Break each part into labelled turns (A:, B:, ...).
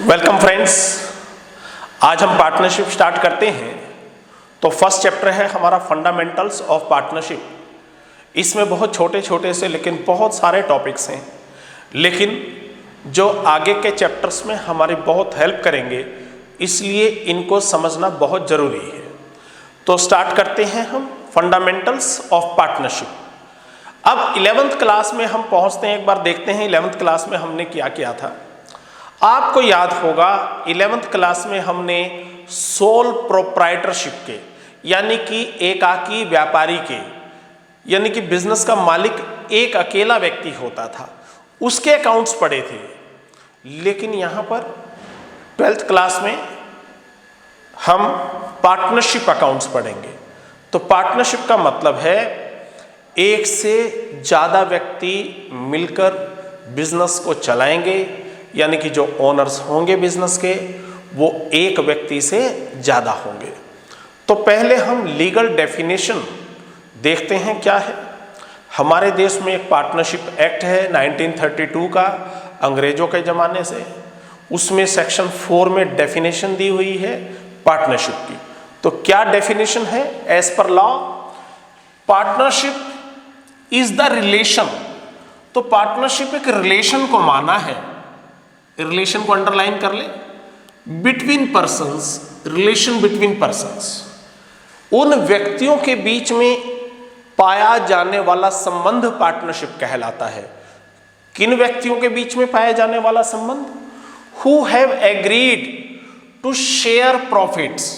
A: Welcome friends. आज हम partnership start करते हैं। तो फर्स्ट चैप्टर है हमारा फंडामेंटल्स ऑफ पार्टनरशिप। इसमें बहुत छोटे छोटे से लेकिन बहुत सारे टॉपिक्स हैं, लेकिन जो आगे के चैप्टर्स में हमारी बहुत हेल्प करेंगे, इसलिए इनको समझना बहुत ज़रूरी है। तो स्टार्ट करते हैं हम फंडामेंटल्स ऑफ पार्टनरशिप। अब 11th क्लास में हम पहुंचते हैं, एक बार देखते हैं 11th क्लास में हमने क्या किया था। आपको याद होगा 11th क्लास में हमने सोल प्रोप्राइटरशिप के यानी कि एकाकी व्यापारी के यानी कि बिजनेस का मालिक एक अकेला व्यक्ति होता था, उसके अकाउंट्स पढ़े थे। लेकिन यहाँ पर 12th क्लास में हम पार्टनरशिप अकाउंट्स पढ़ेंगे। तो पार्टनरशिप का मतलब है एक से ज़्यादा व्यक्ति मिलकर बिजनेस को चलाएंगे, यानी कि जो ओनर्स होंगे बिजनेस के वो एक व्यक्ति से ज़्यादा होंगे। तो पहले हम लीगल डेफिनेशन देखते हैं क्या है। हमारे देश में एक पार्टनरशिप एक्ट है 1932 का, अंग्रेजों के ज़माने से। उसमें सेक्शन 4 में डेफिनेशन दी हुई है पार्टनरशिप की। तो क्या डेफिनेशन है? As per law, partnership is the relation. तो पार्टनरशिप एक रिलेशन को माना है, रिलेशन को अंडरलाइन कर ले, between persons, relation between persons, उन व्यक्तियों के बीच में पाया जाने वाला संबंध पार्टनरशिप कहलाता है। किन व्यक्तियों के बीच में पाया जाने वाला संबंध? Who have agreed to share profits.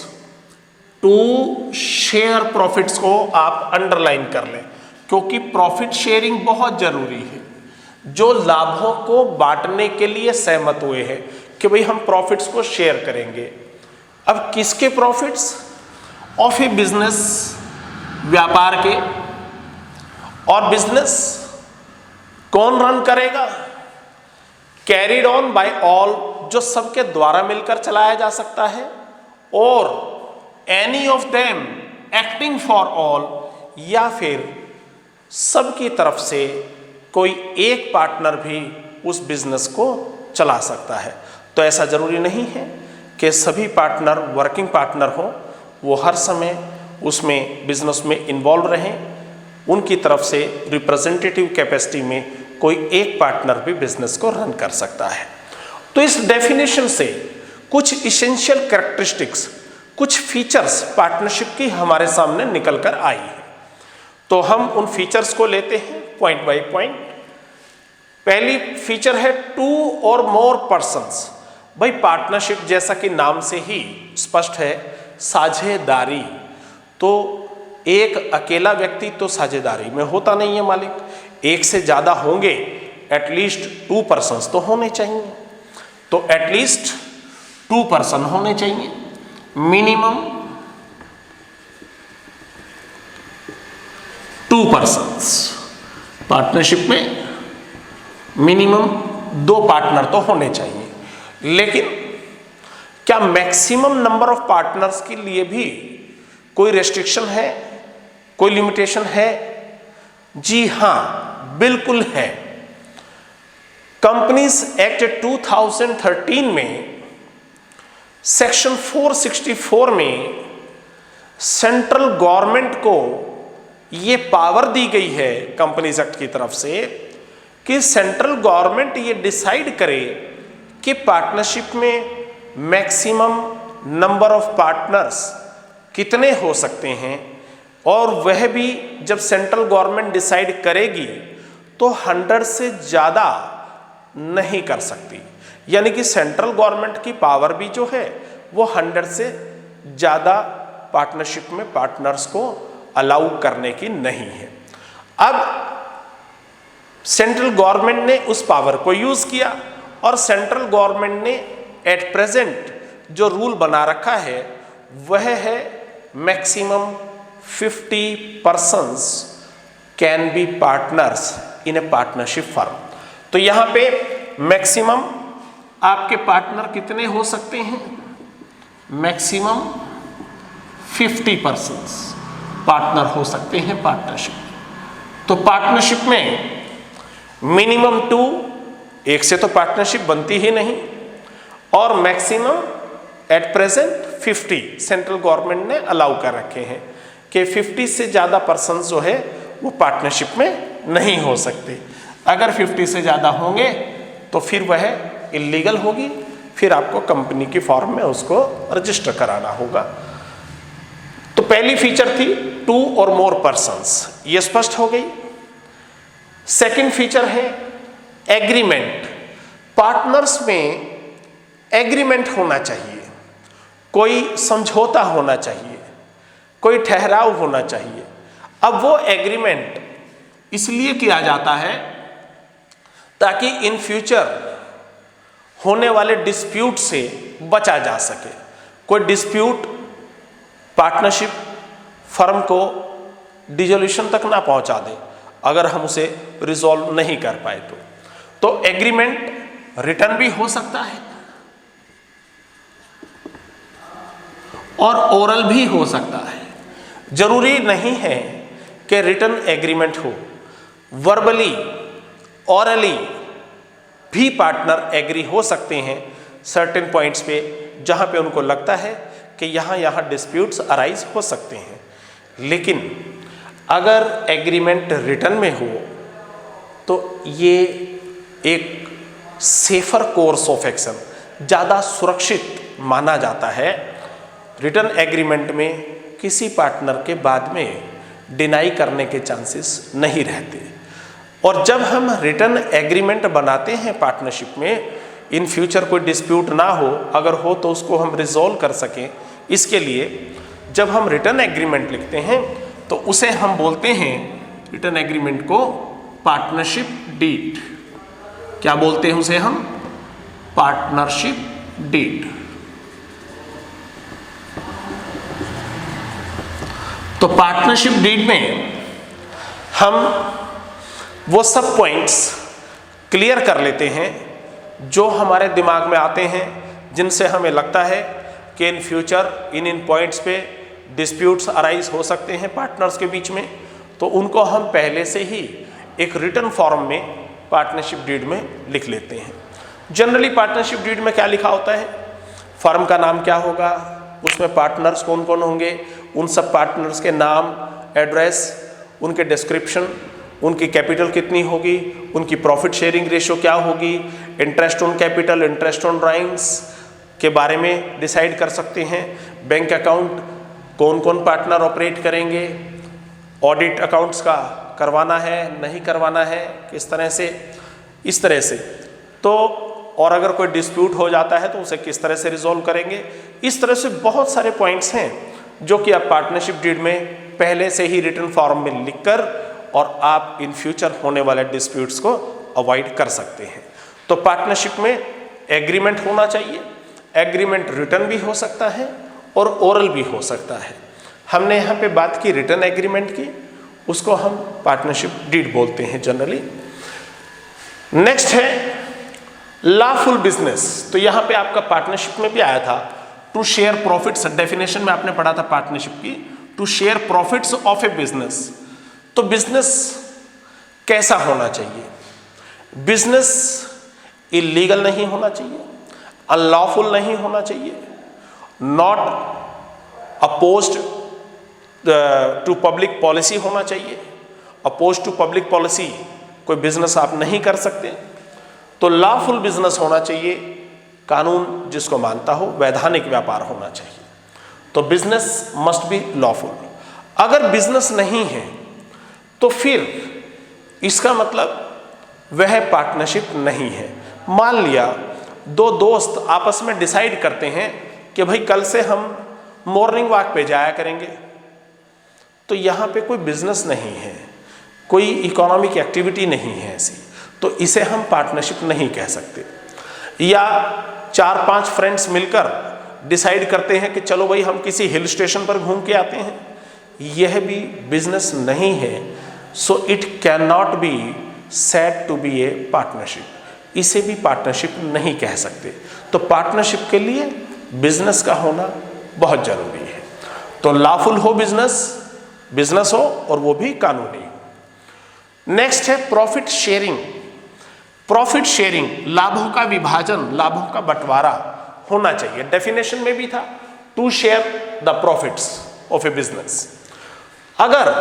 A: To share profits को आप अंडरलाइन कर लें, क्योंकि प्रॉफिट शेयरिंग बहुत जरूरी है। जो लाभों को बांटने के लिए सहमत हुए हैं कि भाई हम प्रॉफिट्स को शेयर करेंगे। अब किसके प्रॉफिट्स? ऑफ ए बिजनेस, व्यापार के। और बिजनेस कौन रन करेगा? कैरिड ऑन बाय ऑल, जो सबके द्वारा मिलकर चलाया जा सकता है। और any of them acting for all, या फिर सबकी तरफ से कोई एक पार्टनर भी उस बिजनेस को चला सकता है। तो ऐसा जरूरी नहीं है कि सभी पार्टनर वर्किंग पार्टनर हो, वो हर समय उसमें बिजनेस में इन्वॉल्व रहें। उनकी तरफ से रिप्रेजेंटेटिव कैपेसिटी में कोई एक पार्टनर भी बिजनेस को रन कर सकता है। तो इस डेफिनेशन से कुछ इसेंशियल कैरेक्टरिस्टिक्स, कुछ फीचर्स पार्टनरशिप की हमारे सामने निकल कर आई है। तो हम उन फीचर्स को लेते हैं पॉइंट बाय पॉइंट। पहली फीचर है टू और मोर पर्संस। भाई पार्टनरशिप जैसा कि नाम से ही स्पष्ट है, साझेदारी। तो एक अकेला व्यक्ति तो साझेदारी में होता नहीं है मालिक, एक से ज्यादा होंगे, एटलीस्ट 2 पर्संस तो होने चाहिए। तो एटलीस्ट 2 पर्सन होने चाहिए, मिनिमम 2 पर्संस। पार्टनरशिप में मिनिमम 2 पार्टनर तो होने चाहिए। लेकिन क्या मैक्सिमम नंबर ऑफ पार्टनर्स के लिए भी कोई रेस्ट्रिक्शन है, कोई लिमिटेशन है? जी हाँ, बिल्कुल है। कंपनीज एक्ट 2013 में सेक्शन 464 में सेंट्रल गवर्नमेंट को ये पावर दी गई है कंपनीज एक्ट की तरफ से कि सेंट्रल गवर्नमेंट ये डिसाइड करे कि पार्टनरशिप में मैक्सिमम नंबर ऑफ पार्टनर्स कितने हो सकते हैं। और वह भी जब सेंट्रल गवर्नमेंट डिसाइड करेगी तो 100 से ज़्यादा नहीं कर सकती। यानी कि सेंट्रल गवर्नमेंट की पावर भी जो है वो 100 से ज़्यादा पार्टनरशिप में पार्टनर्स को अलाउ करने की नहीं है। अब सेंट्रल गवर्नमेंट ने उस पावर को यूज किया और सेंट्रल गवर्नमेंट ने एट प्रेजेंट जो रूल बना रखा है वह है maximum 50 persons can be partners in A partnership firm. तो यहाँ पे मैक्सिमम आपके पार्टनर कितने हो सकते हैं? मैक्सिमम 50 पर्सन्स पार्टनर हो सकते हैं पार्टनरशिप। तो पार्टनरशिप में मिनिमम 2, एक से तो पार्टनरशिप बनती ही नहीं। और maximum at present 50 central government ने अलाउ कर रखे हैं कि 50 से ज़्यादा पर्सन जो है वो पार्टनरशिप में नहीं हो सकते। अगर 50 से ज़्यादा होंगे तो फिर वह इलीगल होगी, फिर आपको कंपनी की फॉर्म में उसको रजिस्टर कराना होगा। तो पहली फीचर थी 2 और मोर पर्सन्स, ये स्पष्ट हो गई। सेकंड फीचर है एग्रीमेंट। पार्टनर्स में एग्रीमेंट होना चाहिए, कोई समझौता होना चाहिए, कोई ठहराव होना चाहिए। अब वो एग्रीमेंट इसलिए किया जाता है ताकि इन फ्यूचर होने वाले डिस्प्यूट से बचा जा सके। कोई डिस्प्यूट पार्टनरशिप फर्म को डिसोल्यूशन तक ना पहुंचा दे अगर हम उसे रिजॉल्व नहीं कर पाए तो एग्रीमेंट रिटर्न भी हो सकता है और ओरल भी हो सकता है। जरूरी नहीं है कि रिटर्न एग्रीमेंट हो, वर्बली ओरली भी पार्टनर एग्री हो सकते हैं सर्टेन पॉइंट्स पे जहां पे उनको लगता है कि यहाँ डिस्प्यूट्स अराइज हो सकते हैं। लेकिन अगर एग्रीमेंट रिटर्न में हो तो ये एक सेफर कोर्स ऑफ एक्शन, ज़्यादा सुरक्षित माना जाता है। रिटर्न एग्रीमेंट में किसी पार्टनर के बाद में डिनाई करने के चांसेस नहीं रहते। और जब हम रिटर्न एग्रीमेंट बनाते हैं पार्टनरशिप में, इन फ्यूचर कोई डिस्प्यूट ना हो, अगर हो तो उसको हम रिजॉल्व कर सकें, इसके लिए जब हम रिटर्न एग्रीमेंट लिखते हैं तो उसे हम बोलते हैं, रिटर्न एग्रीमेंट को पार्टनरशिप डीड। क्या बोलते हैं उसे हम? Partnership deed. तो पार्टनरशिप डीड में हम वो सब पॉइंट्स क्लियर कर लेते हैं जो हमारे दिमाग में आते हैं, जिनसे हमें लगता है कि इन फ्यूचर इन पॉइंट्स पे डिस्प्यूट्स अराइज हो सकते हैं पार्टनर्स के बीच में। तो उनको हम पहले से ही एक रिटर्न फॉर्म में पार्टनरशिप डीड में लिख लेते हैं। जनरली पार्टनरशिप डीड में क्या लिखा होता है? फर्म का नाम क्या होगा, उसमें पार्टनर्स कौन कौन होंगे, उन सब पार्टनर्स के नाम, एड्रेस, उनके डिस्क्रिप्शन, उनकी कैपिटल कितनी होगी, उनकी प्रॉफिट शेयरिंग रेशियो क्या होगी, interest on capital, interest on drawings के बारे में डिसाइड कर सकते हैं। बैंक अकाउंट कौन कौन पार्टनर ऑपरेट करेंगे, ऑडिट अकाउंट्स का करवाना है नहीं करवाना है, किस तरह से, इस तरह से। तो और अगर कोई डिस्प्यूट हो जाता है तो उसे किस तरह से रिजॉल्व करेंगे। इस तरह से बहुत सारे पॉइंट्स हैं जो कि आप पार्टनरशिप डीड में पहले से ही रिटर्न फॉर्म में लिखकर और आप इन फ्यूचर होने वाले डिस्प्यूट्स को अवॉइड कर सकते हैं। तो पार्टनरशिप में एग्रीमेंट होना चाहिए। एग्रीमेंट रिटर्न भी हो सकता है और ओरल भी हो सकता है। हमने यहाँ पे बात की रिटर्न एग्रीमेंट की, उसको हम पार्टनरशिप डीड बोलते हैं जनरली। नेक्स्ट है लॉफुल बिजनेस। तो यहाँ पे आपका पार्टनरशिप में भी आया था टू शेयर प्रॉफिट्स, डेफिनेशन में आपने पढ़ा था पार्टनरशिप की, to share profits of a business. तो बिजनेस कैसा होना चाहिए? बिजनेस इलीगल नहीं होना चाहिए, अनलॉफुल नहीं होना चाहिए, not opposed to public policy होना चाहिए। अपोज टू पब्लिक पॉलिसी कोई बिजनेस आप नहीं कर सकते। तो लॉफुल बिजनेस होना चाहिए, कानून जिसको मानता हो, वैधानिक व्यापार होना चाहिए। तो बिजनेस मस्ट बी लॉफुल। अगर बिजनेस नहीं है तो फिर इसका मतलब वह पार्टनरशिप नहीं है। मान लिया दो दोस्त आपस में डिसाइड करते हैं कि भाई कल से हम मॉर्निंग वॉक पे जाया करेंगे, तो यहाँ पे कोई बिजनेस नहीं है, कोई इकोनॉमिक एक्टिविटी नहीं है ऐसी, तो इसे हम पार्टनरशिप नहीं कह सकते। या 4-5 फ्रेंड्स मिलकर डिसाइड करते हैं कि चलो भाई हम किसी हिल स्टेशन पर घूम के आते हैं, यह भी बिजनेस नहीं है। So it can not be said to be a partnership. इसे भी पार्टनरशिप नहीं कह सकते। तो पार्टनरशिप के लिए बिजनेस का होना बहुत जरूरी है। तो लॉफुल हो बिजनेस हो और वो भी कानूनी हो। नेक्स्ट है प्रॉफिट शेयरिंग। प्रॉफिट शेयरिंग, लाभों का विभाजन, लाभों का बंटवारा होना चाहिए। डेफिनेशन में भी था to share the profits of a business. अगर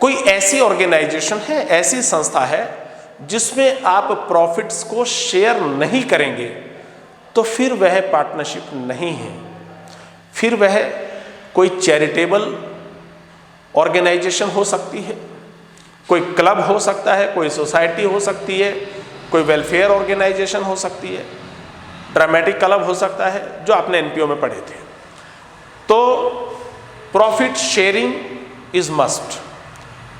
A: कोई ऐसी ऑर्गेनाइजेशन है, ऐसी संस्था है जिसमें आप प्रॉफिट्स को शेयर नहीं करेंगे, तो फिर वह पार्टनरशिप नहीं है, फिर वह कोई चैरिटेबल ऑर्गेनाइजेशन हो सकती है, कोई क्लब हो सकता है, कोई सोसाइटी हो सकती है, कोई वेलफेयर ऑर्गेनाइजेशन हो सकती है, ड्रामेटिक क्लब हो सकता है, जो आपने एनपीओ में पढ़े थे। तो प्रॉफिट शेयरिंग इज मस्ट,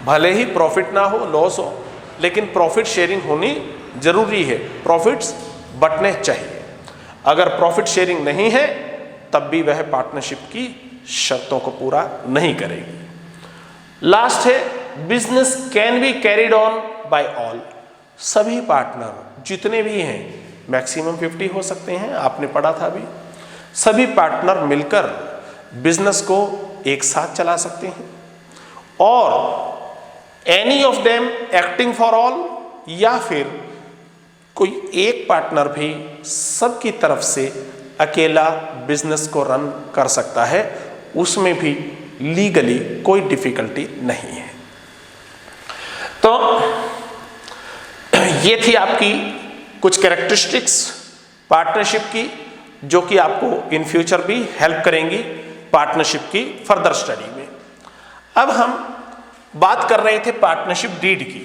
A: भले ही प्रॉफिट ना हो, लॉस हो, लेकिन प्रॉफिट शेयरिंग होनी जरूरी है, प्रॉफिट्स बंटने चाहिए। अगर प्रॉफिट शेयरिंग नहीं है तब भी वह पार्टनरशिप की शर्तों को पूरा नहीं करेगी। लास्ट है business can be carried on by all, सभी पार्टनर जितने भी हैं, मैक्सिमम 50 हो सकते हैं, आपने पढ़ा था अभी, सभी पार्टनर मिलकर बिजनेस को एक साथ चला सकते हैं, और any of them acting for all, या फिर कोई एक पार्टनर भी सबकी तरफ से अकेला बिजनेस को रन कर सकता है, उसमें भी लीगली कोई डिफिकल्टी नहीं है। तो ये थी आपकी कुछ कैरेक्टरिस्टिक्स पार्टनरशिप की, जो कि आपको इन फ्यूचर भी हेल्प करेंगी पार्टनरशिप की फर्दर स्टडी में। अब हम बात कर रहे थे पार्टनरशिप डीड की,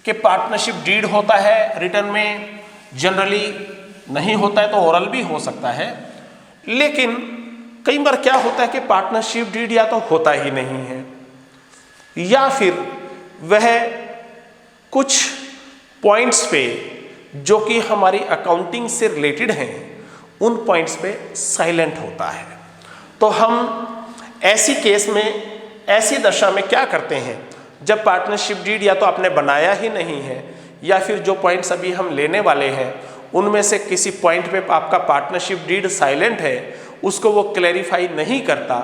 A: कि पार्टनरशिप डीड होता है रिटर्न में, जनरली नहीं होता है तो ओरल भी हो सकता है, लेकिन कई बार क्या होता है कि पार्टनरशिप डीड या तो होता ही नहीं है, या फिर वह कुछ पॉइंट्स पे जो कि हमारी अकाउंटिंग से रिलेटेड हैं, उन पॉइंट्स पे साइलेंट होता है। तो हम ऐसी केस में, ऐसी दशा में क्या करते हैं, जब पार्टनरशिप डीड या तो आपने बनाया ही नहीं है, या फिर जो पॉइंट्स अभी हम लेने वाले हैं उनमें से किसी पॉइंट पे आपका पार्टनरशिप डीड साइलेंट है, उसको वो क्लैरिफाई नहीं करता,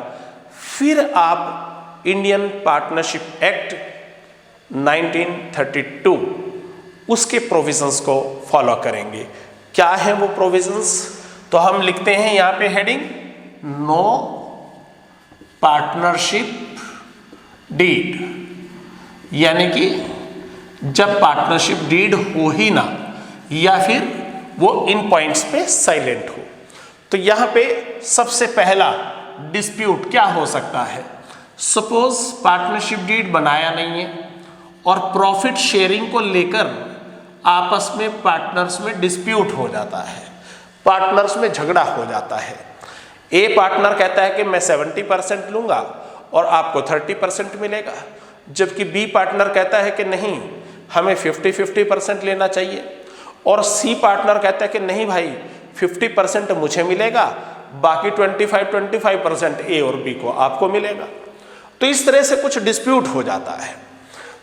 A: फिर आप इंडियन पार्टनरशिप एक्ट 1932 उसके प्रोविजंस को फॉलो करेंगे। क्या है वो प्रोविजंस? तो हम लिखते हैं यहाँ पे हेडिंग, नो पार्टनरशिप डीड, यानी कि जब पार्टनरशिप डीड हो ही ना, या फिर वो इन पॉइंट्स पे साइलेंट हो। तो यहाँ पे सबसे पहला डिस्प्यूट क्या हो सकता है? सपोज पार्टनरशिप डीड बनाया नहीं है और प्रॉफिट शेयरिंग को लेकर आपस में पार्टनर्स में डिस्प्यूट हो जाता है, पार्टनर्स में झगड़ा हो जाता है। ए पार्टनर कहता है कि मैं 70% लूंगा और आपको 30% मिलेगा, जबकि बी पार्टनर कहता है कि नहीं, हमें 50-50% लेना चाहिए, और सी पार्टनर कहता है कि नहीं भाई, 50% मुझे मिलेगा, बाकी 25% ए और बी को आपको मिलेगा। तो इस तरह से कुछ डिस्प्यूट हो जाता है।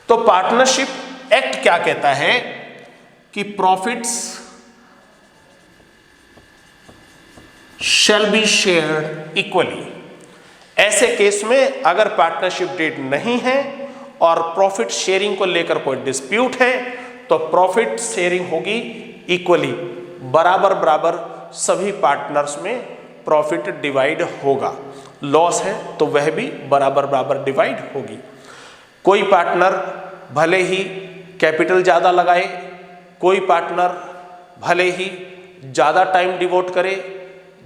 A: तो पार्टनरशिप एक्ट क्या कहता है कि profits shall be shared equally. ऐसे केस में अगर पार्टनरशिप डीड नहीं है और प्रॉफिट शेयरिंग को लेकर कोई डिस्प्यूट है, तो प्रॉफिट शेयरिंग होगी इक्वली, बराबर बराबर सभी पार्टनर्स में प्रॉफिट डिवाइड होगा। लॉस है तो वह भी बराबर बराबर डिवाइड होगी। कोई पार्टनर भले ही कैपिटल ज़्यादा लगाए, कोई पार्टनर भले ही ज़्यादा टाइम डिवोट करे,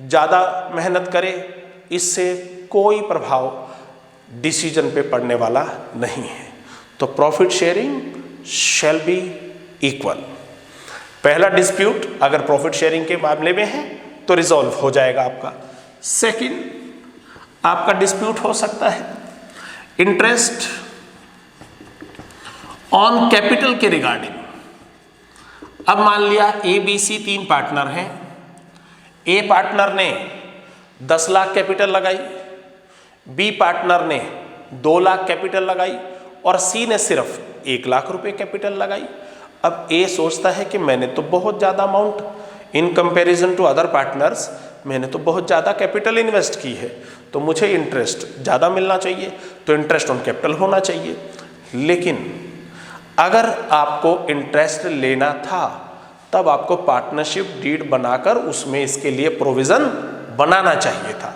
A: ज़्यादा मेहनत करे, इससे कोई प्रभाव डिसीजन पे पड़ने वाला नहीं है। तो profit sharing shall be equal. पहला डिस्प्यूट अगर प्रॉफिट शेयरिंग के मामले में है तो रिजॉल्व हो जाएगा आपका। सेकंड, आपका डिस्प्यूट हो सकता है इंटरेस्ट ऑन कैपिटल के रिगार्डिंग। अब मान लिया ए बी सी 3 पार्टनर हैं, ए पार्टनर ने 10 लाख कैपिटल लगाई, बी पार्टनर ने 2 लाख कैपिटल लगाई और सी ने सिर्फ 1 लाख रुपए कैपिटल लगाई। अब ए सोचता है कि मैंने तो बहुत ज़्यादा amount in comparison to other partners, मैंने तो बहुत ज़्यादा कैपिटल इन्वेस्ट की है, तो मुझे इंटरेस्ट ज़्यादा मिलना चाहिए, तो इंटरेस्ट ऑन कैपिटल होना चाहिए। लेकिन अगर आपको इंटरेस्ट लेना था तब आपको पार्टनरशिप डीड बनाकर उसमें इसके लिए प्रोविजन बनाना चाहिए था।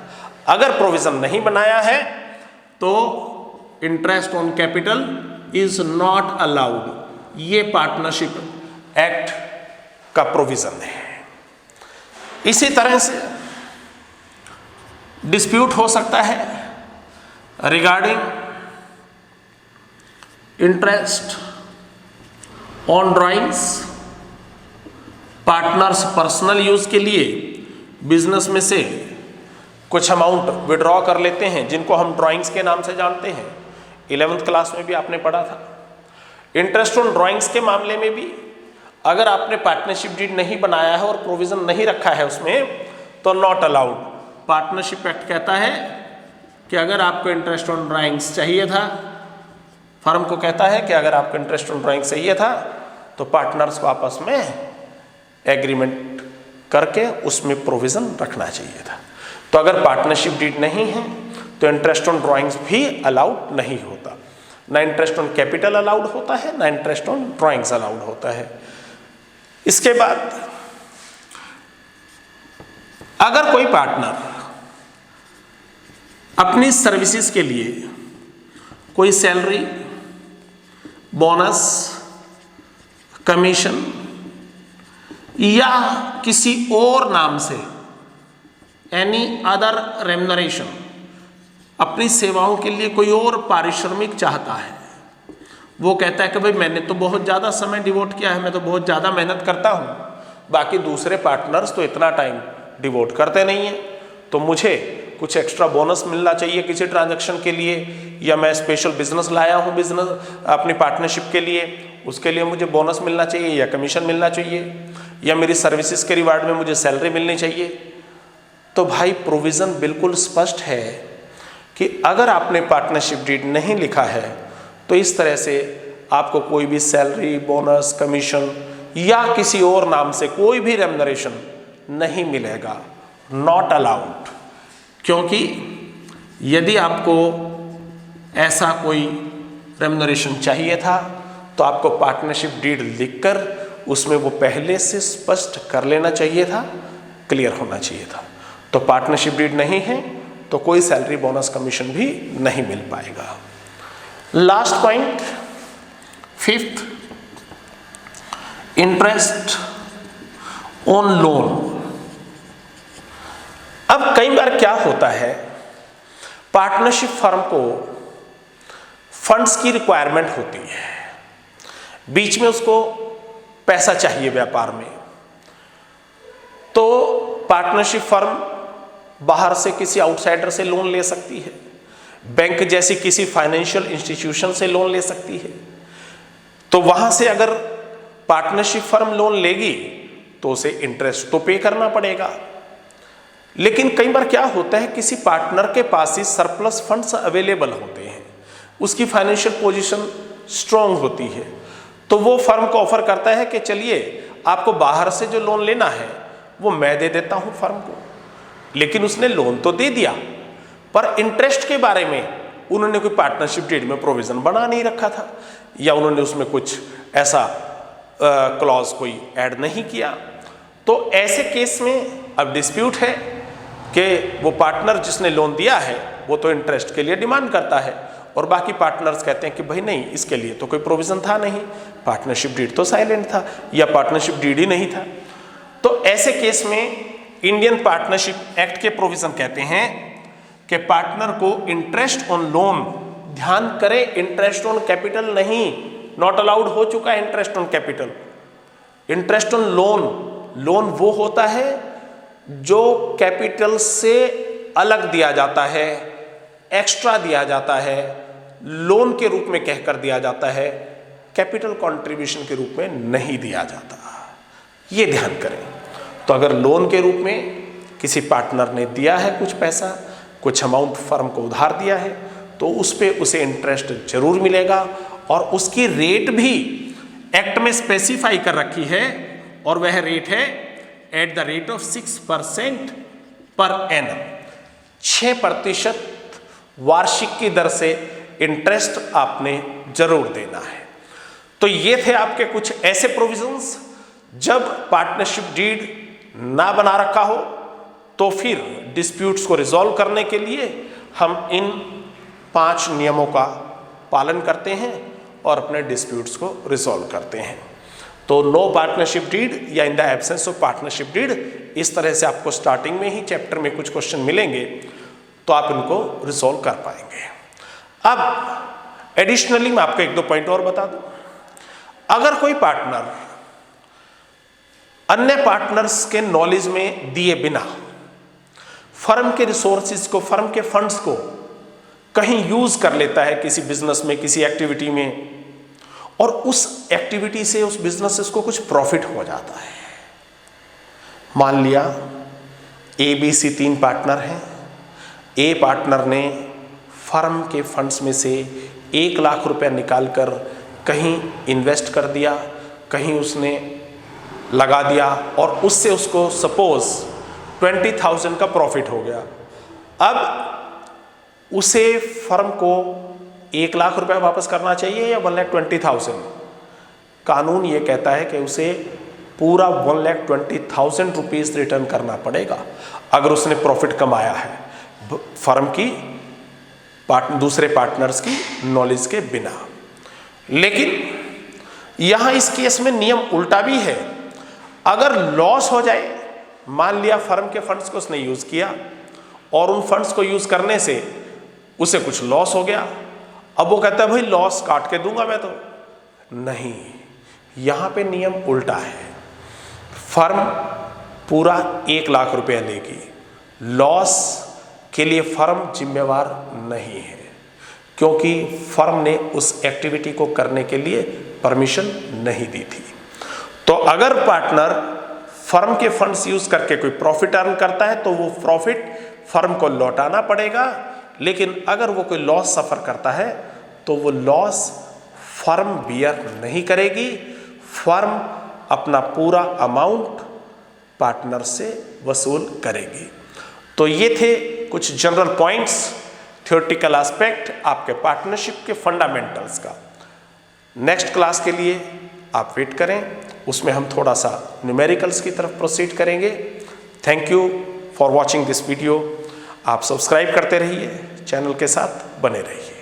A: अगर प्रोविजन नहीं बनाया है तो interest on capital is not allowed. ये पार्टनरशिप एक्ट का प्रोविजन है। इसी तरह से डिस्प्यूट हो सकता है regarding interest on drawings. Partners personal use के लिए बिजनेस में से कुछ अमाउंट विड्रॉ कर लेते हैं, जिनको हम ड्राइंग्स के नाम से जानते हैं। 11th क्लास में भी आपने पढ़ा था। इंटरेस्ट ऑन ड्राइंग्स के मामले में भी अगर आपने पार्टनरशिप डीड नहीं बनाया है और प्रोविजन नहीं रखा है उसमें, तो नॉट अलाउड। पार्टनरशिप एक्ट कहता है कि अगर आपको इंटरेस्ट ऑन ड्राइंग्स चाहिए था, फर्म को कहता है कि अगर आपको इंटरेस्ट ऑन ड्राइंग्स चाहिए था तो पार्टनर्स को आपस में एग्रीमेंट करके उसमें प्रोविजन रखना चाहिए था। तो अगर पार्टनरशिप डीड नहीं है तो इंटरेस्ट ऑन ड्राइंग्स भी अलाउड नहीं होता। ना इंटरेस्ट ऑन कैपिटल अलाउड होता है, ना इंटरेस्ट ऑन ड्राइंग्स अलाउड होता है। इसके बाद अगर कोई पार्टनर अपनी सर्विसेज के लिए कोई सैलरी, बोनस, कमीशन या किसी और नाम से एनी अदर रेम्युनरेशन, अपनी सेवाओं के लिए कोई और पारिश्रमिक चाहता है, वो कहता है कि भाई मैंने तो बहुत ज़्यादा समय डिवोट किया है, मैं तो बहुत ज़्यादा मेहनत करता हूँ, बाकी दूसरे पार्टनर्स तो इतना टाइम डिवोट करते नहीं हैं, तो मुझे कुछ एक्स्ट्रा बोनस मिलना चाहिए किसी ट्रांजैक्शन के लिए, या मैं स्पेशल बिजनेस लाया हूँ बिजनेस अपनी पार्टनरशिप के लिए, उसके लिए मुझे बोनस मिलना चाहिए या कमीशन मिलना चाहिए, या मेरी सर्विसेज के रिवार्ड में मुझे सैलरी मिलनी चाहिए। तो भाई प्रोविज़न बिल्कुल स्पष्ट है कि अगर आपने पार्टनरशिप डीड नहीं लिखा है तो इस तरह से आपको कोई भी सैलरी, बोनस, कमीशन या किसी और नाम से कोई भी रेम्युनरेशन नहीं मिलेगा, नॉट अलाउड। क्योंकि यदि आपको ऐसा कोई रेम्युनरेशन चाहिए था तो आपको पार्टनरशिप डीड लिखकर उसमें वो पहले से स्पष्ट कर लेना चाहिए था, क्लियर होना चाहिए था। तो पार्टनरशिप डीड नहीं है तो कोई सैलरी, बोनस, कमीशन भी नहीं मिल पाएगा। Last point, 5th, interest on loan. अब कई बार क्या होता है, पार्टनरशिप फर्म को फंड्स की रिक्वायरमेंट होती है, बीच में उसको पैसा चाहिए व्यापार में, तो पार्टनरशिप फर्म बाहर से किसी आउटसाइडर से लोन ले सकती है, बैंक जैसी किसी फाइनेंशियल इंस्टीट्यूशन से लोन ले सकती है। तो वहां से अगर पार्टनरशिप फर्म लोन लेगी तो उसे इंटरेस्ट तो पे करना पड़ेगा। लेकिन कई बार क्या होता है, किसी पार्टनर के पास ही सरप्लस फंड्स अवेलेबल होते हैं, उसकी फाइनेंशियल पोजीशन स्ट्रांग होती है, तो वो फर्म को ऑफर करता है कि चलिए आपको बाहर से जो लोन लेना है वो मैं दे देता हूं फर्म को। लेकिन उसने लोन तो दे दिया, पर इंटरेस्ट के बारे में उन्होंने कोई पार्टनरशिप डीड में प्रोविजन बना नहीं रखा था, या उन्होंने उसमें कुछ ऐसा क्लॉज कोई ऐड नहीं किया। तो ऐसे केस में अब डिस्प्यूट है कि वो पार्टनर जिसने लोन दिया है वो तो इंटरेस्ट के लिए डिमांड करता है, और बाकी पार्टनर्स कहते हैं कि भाई नहीं, इसके लिए तो कोई प्रोविजन था नहीं, पार्टनरशिप डीड तो साइलेंट था या पार्टनरशिप डीड ही नहीं था। तो ऐसे केस में इंडियन पार्टनरशिप एक्ट के प्रोविजन कहते हैं कि पार्टनर को इंटरेस्ट ऑन लोन, ध्यान करें इंटरेस्ट ऑन कैपिटल नहीं, नॉट अलाउड हो चुका है interest on capital. Interest on loan, loan वो होता है जो कैपिटल से अलग दिया जाता है, एक्स्ट्रा दिया जाता है, लोन के रूप में कहकर दिया जाता है, कैपिटल कंट्रीब्यूशन के रूप में नहीं दिया जाता, ये ध्यान करें। तो अगर लोन के रूप में किसी पार्टनर ने दिया है कुछ पैसा, कुछ अमाउंट फर्म को उधार दिया है, तो उस पे उसे इंटरेस्ट जरूर मिलेगा, और उसकी रेट भी एक्ट में स्पेसिफाई कर रखी है, और वह रेट है at the rate of 6% per annum, 6% वार्षिक की दर से इंटरेस्ट आपने जरूर देना है। तो ये थे आपके कुछ ऐसे प्रोविजंस, जब पार्टनरशिप डीड ना बना रखा हो तो फिर डिस्प्यूट्स को रिजॉल्व करने के लिए हम इन 5 नियमों का पालन करते हैं और अपने डिस्प्यूट्स को रिजॉल्व करते हैं। तो नो पार्टनरशिप डीड या in the absence of partnership deed, इस तरह से आपको स्टार्टिंग में ही चैप्टर में कुछ क्वेश्चन मिलेंगे, तो आप इनको रिजॉल्व कर पाएंगे। अब एडिशनली मैं आपको 1-2 पॉइंट और बता दूं। अगर कोई पार्टनर अन्य पार्टनर्स के नॉलेज में दिए बिना फर्म के रिसोर्सेज को, फर्म के फंड्स को कहीं यूज कर लेता है किसी बिजनेस में, किसी एक्टिविटी में, और उस एक्टिविटी से, उस बिजनेस को कुछ प्रॉफिट हो जाता है। मान लिया ABC 3 पार्टनर हैं। ए पार्टनर ने फर्म के फंड्स में से 1 लाख रुपया निकालकर कहीं इन्वेस्ट कर दिया, कहीं उसने लगा दिया, और उससे उसको सपोज 20,000 का प्रॉफिट हो गया। अब उसे फर्म को 1 लाख रुपया वापस करना चाहिए या 1,20,000? कानून ये कहता है कि उसे पूरा 1,20,000 रुपीज़ रिटर्न करना पड़ेगा अगर उसने प्रॉफिट कमाया है फर्म की दूसरे पार्टनर्स की नॉलेज के बिना। लेकिन यहाँ इस केस में नियम उल्टा भी है। अगर लॉस हो जाए, मान लिया फर्म के फंड्स को उसने यूज़ किया और उन फंड्स को यूज़ करने से उसे कुछ लॉस हो गया, अब वो कहता है भाई लॉस काट के दूंगा मैं, तो नहीं, यहाँ पे नियम उल्टा है। फर्म पूरा 1 लाख रुपया लेगी, लॉस के लिए फर्म जिम्मेवार नहीं है, क्योंकि फर्म ने उस एक्टिविटी को करने के लिए परमिशन नहीं दी थी। तो अगर पार्टनर फर्म के फंड्स यूज करके कोई प्रॉफिट अर्न करता है तो वो प्रॉफिट फर्म को लौटाना पड़ेगा, लेकिन अगर वो कोई लॉस सफर करता है तो वो लॉस फर्म बियर नहीं करेगी, फर्म अपना पूरा अमाउंट पार्टनर से वसूल करेगी। तो ये थे कुछ जनरल पॉइंट्स, थ्योरेटिकल एस्पेक्ट आपके पार्टनरशिप के फंडामेंटल्स का। नेक्स्ट क्लास के लिए आप वेट करें, उसमें हम थोड़ा सा न्यूमेरिकल्स की तरफ प्रोसीड करेंगे। Thank you for watching this video. आप सब्सक्राइब करते रहिए, चैनल के साथ बने रहिए।